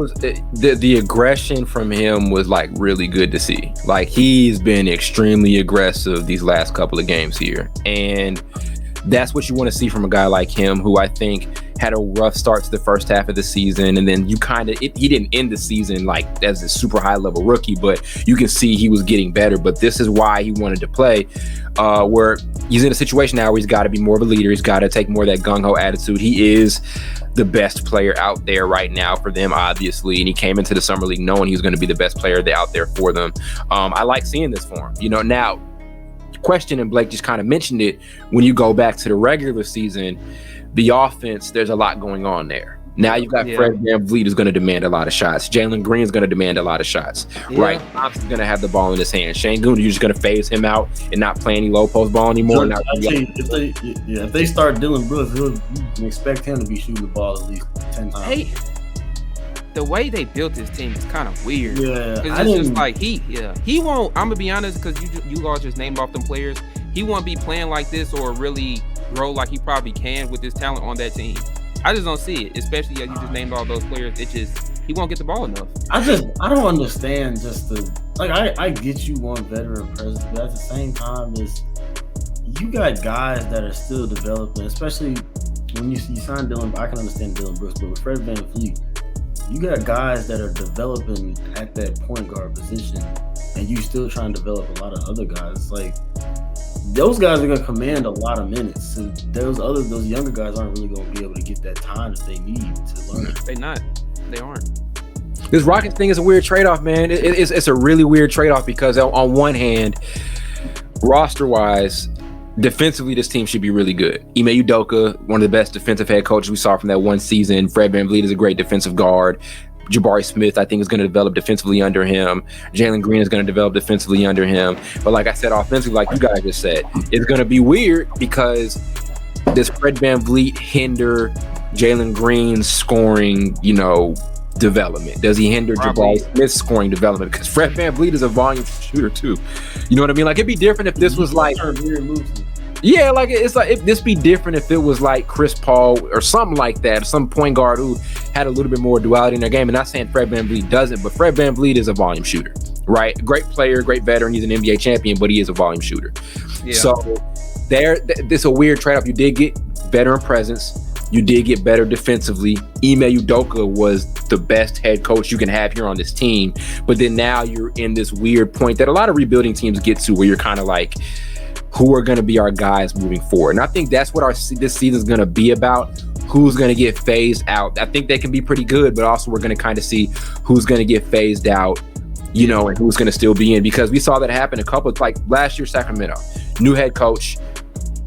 The aggression from him was like really good to see. Like he's been extremely aggressive these last couple of games here, and that's what you want to see from a guy like him, who I think had a rough start to the first half of the season, and then he didn't end the season like as a super high level rookie, but you can see he was getting better. But this is why he wanted to play, where he's in a situation now where he's got to be more of a leader. He's got to take more of that gung-ho attitude. He is the best player out there right now for them, obviously, and he came into the summer league knowing he was going to be the best player out there for them. I like seeing this for him. Now, question, and Blake just kind of mentioned it, when you go back to the regular season, the offense, there's a lot going on there. Now you've got Fred VanVleet is going to demand a lot of shots. Jalen Green is going to demand a lot of shots, right? Thompson's going to have the ball in his hand. Shane Goon, you're just going to phase him out and not play any low post ball anymore. If they start Dylan Brooks, you can expect him to be shooting the ball at least 10 times. Hey, the way they built this team is kind of weird. Yeah, it's just like he won't. I'm gonna be honest, because you all just named off them players. He won't be playing like this or really grow like he probably can with this talent on that team. I just don't see it, especially as you just named all those players. He won't get the ball enough. I don't understand I get you want veteran presence, but at the same time, you got guys that are still developing, especially when you sign Dylan. I can understand Dylan Brooks, but with Fred VanVleet, you got guys that are developing at that point guard position, and you still trying to develop a lot of other guys. Like, those guys are going to command a lot of minutes. So those younger guys aren't really going to be able to get that time that they need to learn. They aren't. This Rockets thing is a weird trade-off, man. It's a really weird trade-off because on one hand, roster-wise, defensively, this team should be really good. Ime Udoka, one of the best defensive head coaches we saw from that one season. Fred VanVleet is a great defensive guard. Jabari Smith, I think, is going to develop defensively under him. Jalen Green is going to develop defensively under him. But like I said, offensively, like you guys just said, it's going to be weird because does Fred VanVleet hinder Jalen Green's scoring, development? Does he hinder Jabari Smith's scoring development? Because Fred VanVleet is a volume shooter too. You know what I mean? Like, it'd be different if this was like, yeah, like it's like if this be different if it was like Chris Paul or something like that, some point guard who had a little bit more duality in their game. And not saying Fred VanVleet doesn't, but Fred VanVleet is a volume shooter, right? Great player, great veteran. He's an NBA champion, but he is a volume shooter. Yeah. So this a weird trade-off. You did get veteran presence. You did get better defensively. Ime Udoka was the best head coach you can have here on this team. But then now you're in this weird point that a lot of rebuilding teams get to, where you're kind of like, who are going to be our guys moving forward? And I think that's what this season is going to be about. Who's going to get phased out? I think they can be pretty good, but also we're going to kind of see who's going to get phased out, and who's going to still be in, because we saw that happen like last year, Sacramento, new head coach.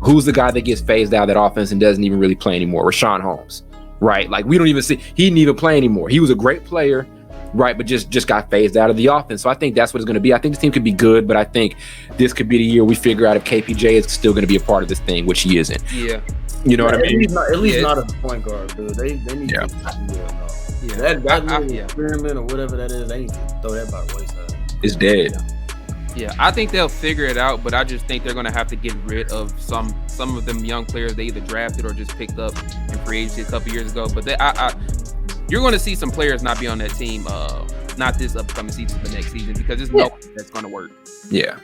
Who's the guy that gets phased out of that offense and doesn't even really play anymore? Rashawn Holmes, right? Like, we don't even see, he didn't even play anymore. He was a great player, right? But just got phased out of the offense. So I think that's what it's going to be. I think this team could be good, but I think this could be the year we figure out if KPJ is still going to be a part of this thing, which he isn't. Yeah. You know what I mean? At least not as a point guard, dude. They need to that experiment or whatever that is, they need to throw that by the wayside. It's dead. Yeah, I think they'll figure it out, but I just think they're going to have to get rid of some of them young players they either drafted or just picked up in free agency a couple years ago. But you're going to see some players not be on that team, not this upcoming season, but next season, because there's no way that's going to work. Yeah.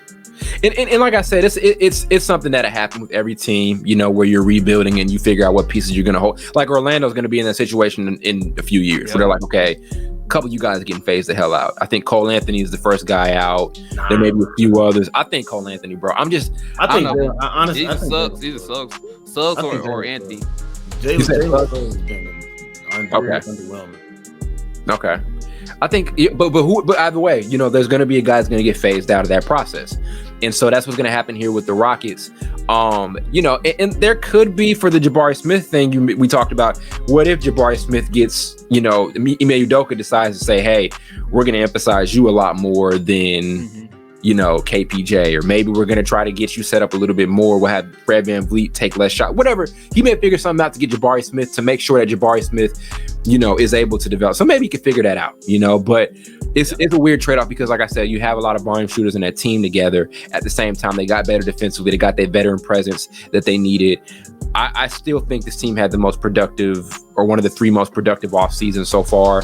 And like I said, it's something that'll happen with every team, where you're rebuilding and you figure out what pieces you're going to hold. Like, Orlando's going to be in that situation in a few years. So they're like, okay, a couple of you guys are getting phased the hell out. I think Cole Anthony is the first guy out. There may be a few others. I think Cole Anthony, bro. Honestly, These are Suggs or Anthony. Jalen has been underwhelming. Okay. I think, but either way, there's going to be a guy that's going to get phased out of that process. And so that's what's going to happen here with the Rockets. And there could be, for the Jabari Smith thing we talked about, what if Jabari Smith gets, Ime Udoka decides to say, hey, we're going to emphasize you a lot more than, KPJ, or maybe we're going to try to get you set up a little bit more. We'll have Fred VanVleet take less shot, whatever. He may figure something out to get Jabari Smith, to make sure that Jabari Smith, is able to develop. So maybe he can figure that out, but it's a weird trade-off because, like I said, you have a lot of volume shooters in that team together. At the same time, they got better defensively. They got that veteran presence that they needed. I still think this team had the most productive, or one of the three most productive off seasons so far.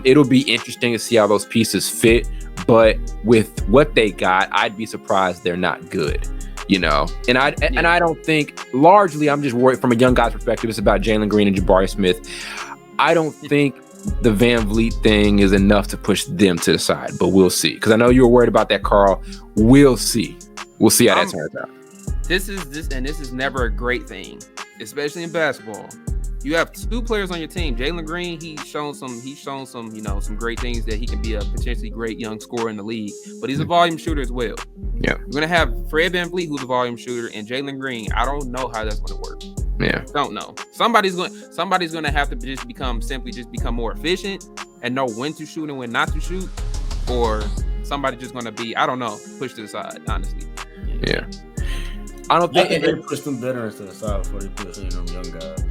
It'll be interesting to see how those pieces fit. But with what they got, I'd be surprised they're not good. And I don't think, largely, I'm just worried from a young guy's perspective. It's about Jalen Green and Jabari Smith. I don't think the VanVleet thing is enough to push them to the side, but we'll see. Because I know you were worried about that, Carl. We'll see. We'll see how that turns out. This is never a great thing, especially in basketball. You have two players on your team. Jalen Green, he's shown some, some great things that he can be a potentially great young scorer in the league, but he's a volume shooter as well. Yeah. You're gonna have Fred VanVleet, who's a volume shooter, and Jalen Green. I don't know how that's gonna work. Yeah. Don't know. Somebody's gonna have to just become more efficient and know when to shoot and when not to shoot, or somebody just gonna be, I don't know, pushed to the side, honestly. Yeah. I don't think they push them veterans to the side before they push them young guys.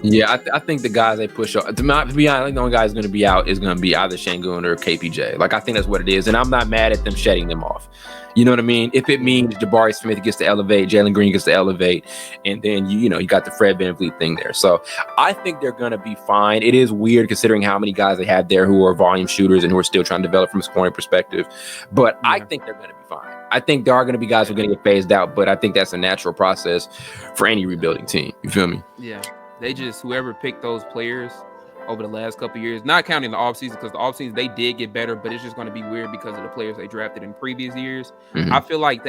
Yeah, I think the guys they push up, to be honest, the only guy who's going to be out is going to be either Şengün or KPJ. Like, I think that's what it is. And I'm not mad at them shedding them off. You know what I mean? If it means Jabari Smith gets to elevate, Jalen Green gets to elevate, and then you got the Fred VanVleet thing there. So I think they're going to be fine. It is weird considering how many guys they have there who are volume shooters and who are still trying to develop from a scoring perspective. But I think they're going to be fine. I think there are going to be guys who are going to get phased out, but I think that's a natural process for any rebuilding team. You feel me? Yeah. They just, whoever picked those players over the last couple of years, not counting the offseason, because the offseason they did get better, but it's just going to be weird because of the players they drafted in previous years. Mm-hmm. I feel like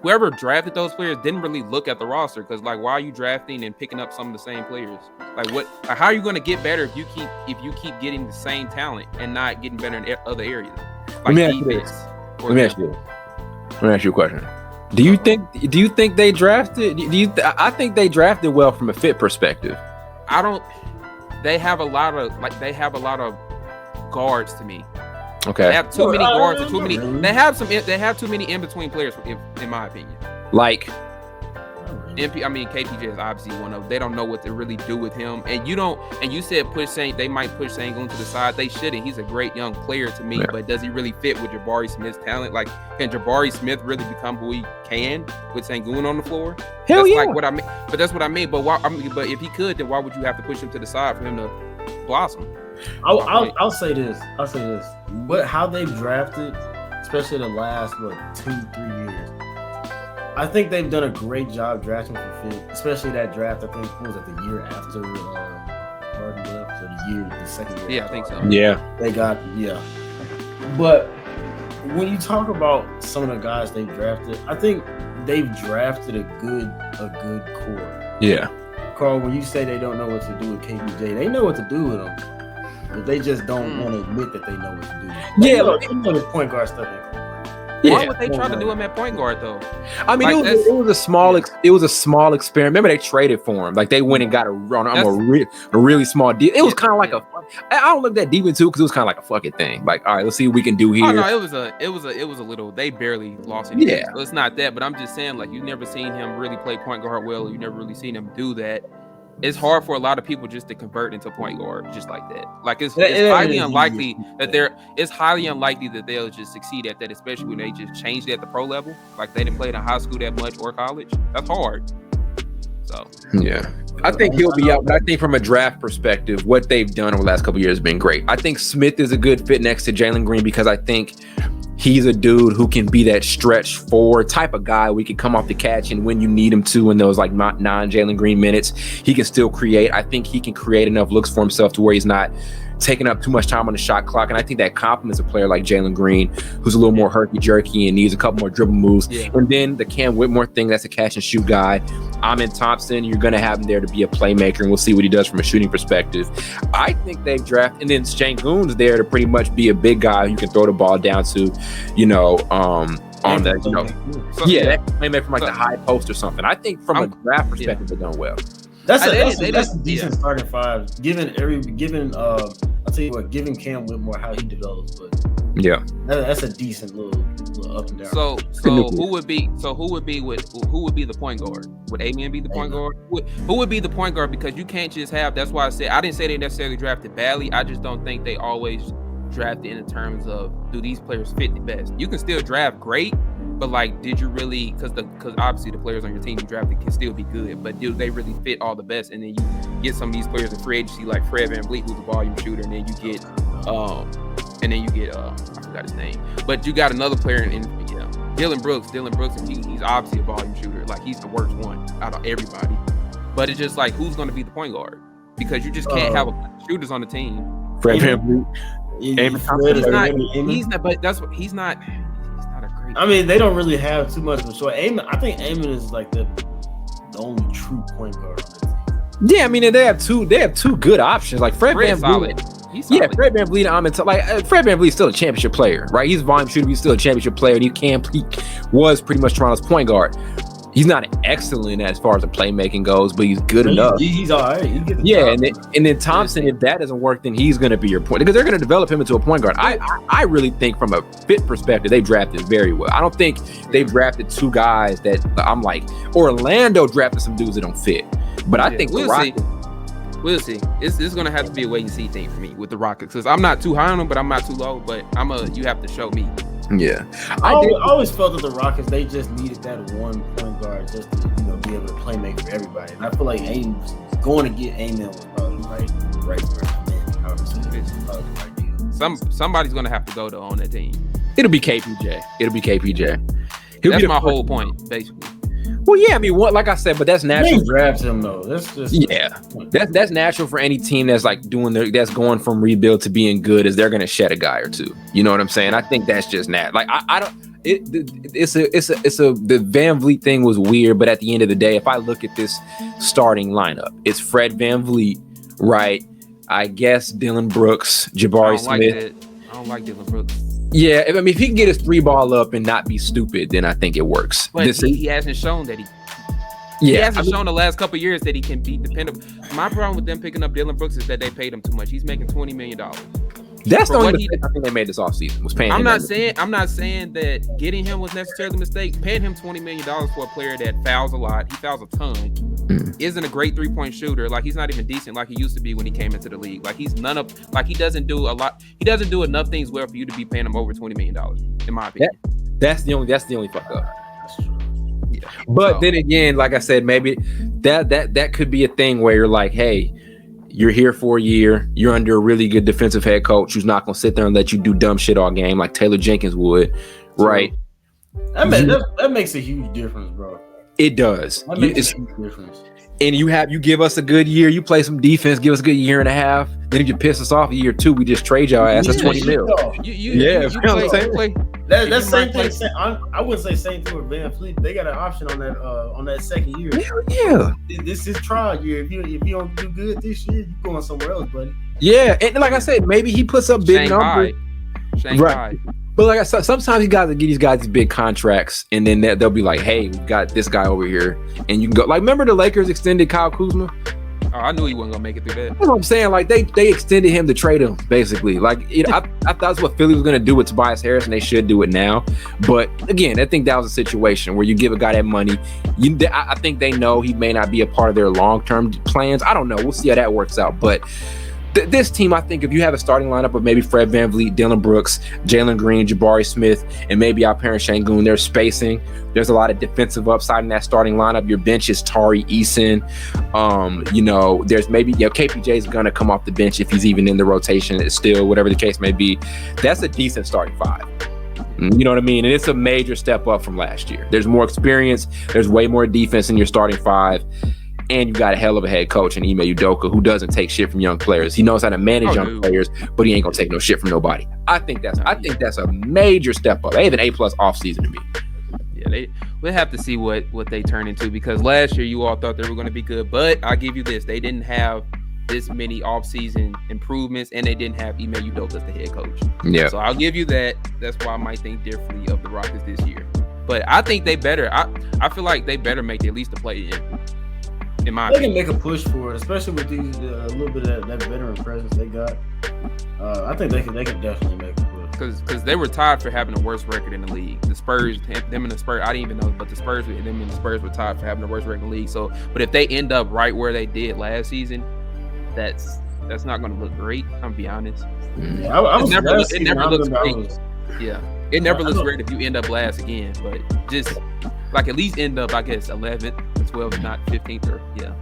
whoever drafted those players didn't really look at the roster, because like, why are you drafting and picking up some of the same players? How are you going to get better if you keep getting the same talent and not getting better in other areas? Let me ask you a question. Do you think they drafted? I think they drafted well from a fit perspective. They have a lot of guards to me. Okay. They have too many guards or too many. They have too many in between players, in my opinion. Like, KPJ is obviously one of them. They don't know what to really do with him. And you said they might push Şengün to the side. They shouldn't. He's a great young player to me, but does he really fit with Jabari Smith's talent? Like, can Jabari Smith really become who he can with Şengün on the floor? Hell yeah. Like what I mean. But that's what I mean. But but if he could, then why would you have to push him to the side for him to blossom? I'll say this. How they've drafted, especially the last 2-3 years. I think they've done a great job drafting for fit, especially that draft. I think was it the year after Harden left, or the second year? Yeah, I think so. Yeah, they got But when you talk about some of the guys they drafted, I think they've drafted a good core. Yeah, Carl, when you say they don't know what to do with KPJ, they know what to do with them, but they just don't want to admit that they know what to do. They know this point guard stuff. Why would they try to do him at point guard though? I mean, it was a small experiment. Remember, they traded for him. Like, they went and got a really small deal. It was kind of like I don't look that deep into it because it was kind of like a fucking thing. Like, all right, let's see what we can do here. Oh, no, it was a little. They barely lost anything. Yeah, so it's not that. But I'm just saying, like, you've never seen him really play point guard well. You never really seen him do that. It's hard for a lot of people just to convert into point guard just like that. Like, it's highly unlikely that they'll just succeed at that, especially when they just changed it at the pro level. Like, they didn't play it in high school that much or college. That's hard. So yeah, I think he'll be out. But I think from a draft perspective, what they've done over the last couple of years has been great. I think Smith is a good fit next to Jalen Green because I think he's a dude who can be that stretch forward type of guy. We can come off the catch, and when you need him to in those like non-Jalen Green minutes, he can still create. I think he can create enough looks for himself to where he's not taking up too much time on the shot clock. And I think that complements a player like Jalen Green, who's a little more herky-jerky and needs a couple more dribble moves. Yeah. And then the Cam Whitmore thing, that's a catch-and-shoot guy. Amen Thompson, you're going to have him there to be a playmaker, and we'll see what he does from a shooting perspective. I think they've drafted, and then Şengün's there to pretty much be a big guy who you can throw the ball down to, on that, that playmaker from like the high post or something. I think from a draft perspective, they've done well. That's a decent starting five. Given I'll tell you what, given Cam Whitmore how he develops, but that's a decent little up and down. So who would be the point guard? Would Ime be the point guard? Who would be the point guard? Because you can't just have. That's why I didn't say they necessarily drafted badly. I just don't think they always drafted in terms of do these players fit the best? You can still draft great, but like, did you really? Because obviously the players on your team you drafted can still be good, but do they really fit all the best? And then you get some of these players in free agency like Fred VanVleet, who's a volume shooter, and then you get I forgot his name, but you got another player in Dylan Brooks, and he's obviously a volume shooter. Like, he's the worst one out of everybody. But it's just like, who's going to be the point guard? Because you just can't have shooters on the team. Fred VanVleet. He's not a great. I mean, they don't really have too much of a choice. I think Ime is like the only true point guard on the team. Yeah, I mean, they have two good options. Like Fred VanVleet. Yeah, Fred VanVleet. Fred VanVleet's still a championship player, right? He's a volume shooter. He's still a championship player, and he was pretty much Toronto's point guard. He's not excellent as far as the playmaking goes, but he's good enough. He's all right. And then Thompson, if that doesn't work, then he's going to be your point, because they're going to develop him into a point guard. I really think from a fit perspective, they drafted very well. I don't think they drafted two guys that I'm like, Orlando drafted some dudes that don't fit. But I think we'll see. It's going to have to be a wait and see thing for me with the Rockets, because I'm not too high on them, but I'm not too low. But you have to show me. Yeah, I always felt that the Rockets, they just needed that one point guard just to be able to play make for everybody. And I feel like going to get Ime was probably right for him. I would say it's probably the right deal. Somebody's going to have to go though on that team. It'll be KPJ. That's my whole point, basically. Well, yeah, I mean, like I said, but that's natural. They draft him though. That's just that's natural for any team that's like that's going from rebuild to being good, is they're going to shed a guy or two. You know what I'm saying? I think that's just Like I don't. The VanVleet thing was weird, but at the end of the day, if I look at this starting lineup, it's Fred VanVleet, right? I guess Dylan Brooks, Jabari Smith. I don't like Dylan Brooks. Yeah, I mean, if he can get his three ball up and not be stupid, then I think it works. But he hasn't shown that he hasn't shown the last couple of years that he can be dependable. My problem with them picking up Dylan Brooks is that they paid him too much. He's making $20 million. That's the only mistake I think they made this offseason, was paying him. I'm not saying that getting him was necessarily a mistake. Paying him $20 million for a player that fouls a lot, he fouls a ton, isn't a great 3-point shooter. Like, he's not even decent like he used to be when he came into the league. Like, he doesn't do a lot. He doesn't do enough things well for you to be paying him over $20 million, in my opinion. That's the only fuck up. Yeah. But then again, like I said, maybe that could be a thing where you're like, hey, you're here for a year. You're under a really good defensive head coach who's not going to sit there and let you do dumb shit all game like Taylor Jenkins would, right? That makes a huge difference, bro. It does. That makes a huge difference. And you give us a good year. You play some defense, give us a good year and a half. Then if you piss us off a year or two, we just trade your ass. That's $20 million. You play. That's same thing. I wouldn't say same thing with VanVleet. They got an option on that second year. Yeah. This is trial year. If you don't do good this year, you going somewhere else, buddy. Yeah, and like I said, maybe he puts up big numbers. Shanghai. Right. But like I said, sometimes you guys get these guys these big contracts, and then they'll be like, "Hey, we got this guy over here," and you can go. Like, remember the Lakers extended Kyle Kuzma? Oh, I knew he wasn't gonna make it through that. That's what I'm saying. Like, they extended him to trade him, basically. Like, I thought that's what Philly was gonna do with Tobias Harris, and they should do it now. But again, I think that was a situation where you give a guy that money. I think they know he may not be a part of their long-term plans. I don't know. We'll see how that works out, but. This team, I think if you have a starting lineup of maybe Fred VanVleet, Dylan Brooks, Jalen Green, Jabari Smith, and maybe Alperen Sengun, there's spacing. There's a lot of defensive upside in that starting lineup. Your bench is Tari Eason. There's maybe KPJ is going to come off the bench if he's even in the rotation. It's still, whatever the case may be. That's a decent starting five. You know what I mean? And it's a major step up from last year. There's more experience. There's way more defense in your starting five. And you got a hell of a head coach in Ime Udoka who doesn't take shit from young players. He knows how to manage young players, but he ain't gonna take no shit from nobody. I think that's a major step up. They have an A+ offseason to me. Yeah, we'll have to see what they turn into, because last year you all thought they were going to be good, but I'll give you this: they didn't have this many offseason improvements, and they didn't have Ime Udoka as the head coach. Yeah. So I'll give you that. That's why I might think differently of the Rockets this year. But I think they better. I feel like they better make at least a play in. They can make a push for it, especially with these a little bit of that veteran presence they got. I think they can definitely make a push. Because they were tied for having the worst record in the league. The Spurs, them and the Spurs, I didn't even know, but the Spurs were tied for having the worst record in the league. So, but if they end up right where they did last season, that's that's not going to look great. I'm be honest. Yeah, I was It never looks great. was, Yeah, it never looks great if you end up last again. But just like at least end up, I guess, 11th, 12th, not 15th, or yeah.